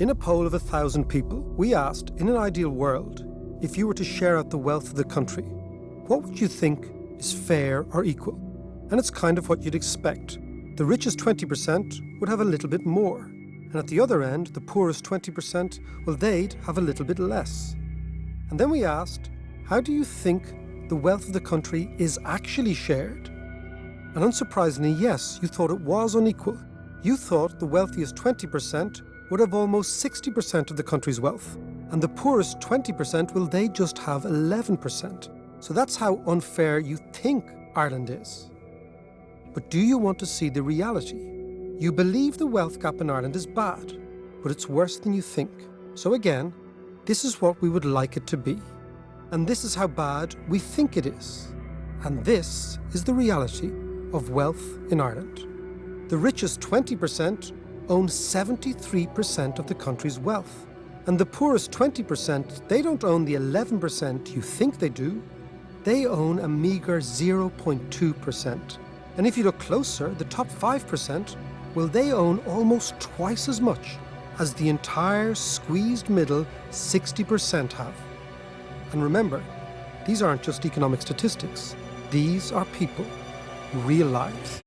In a poll of 1,000 people, we asked, in an ideal world, if you were to share out the wealth of the country, what would you think is fair or equal? And it's kind of what you'd expect. The richest 20% would have a little bit more. And at the other end, the poorest 20%, well, they'd have a little bit less. And then we asked, how do you think the wealth of the country is actually shared? And unsurprisingly, yes, you thought it was unequal. You thought the wealthiest 20% would have almost 60% of the country's wealth. And the poorest 20%, well, they just have 11%. So that's how unfair you think Ireland is. But do you want to see the reality? You believe the wealth gap in Ireland is bad, but it's worse than you think. So again, this is what we would like it to be. And this is how bad we think it is. And this is the reality of wealth in Ireland. The richest 20% own 73% of the country's wealth. And the poorest 20%, they don't own the 11% you think they do. They own a meager 0.2%. And if you look closer, the top 5%, well, they own almost twice as much as the entire squeezed middle 60% have. And remember, these aren't just economic statistics. These are people, real lives.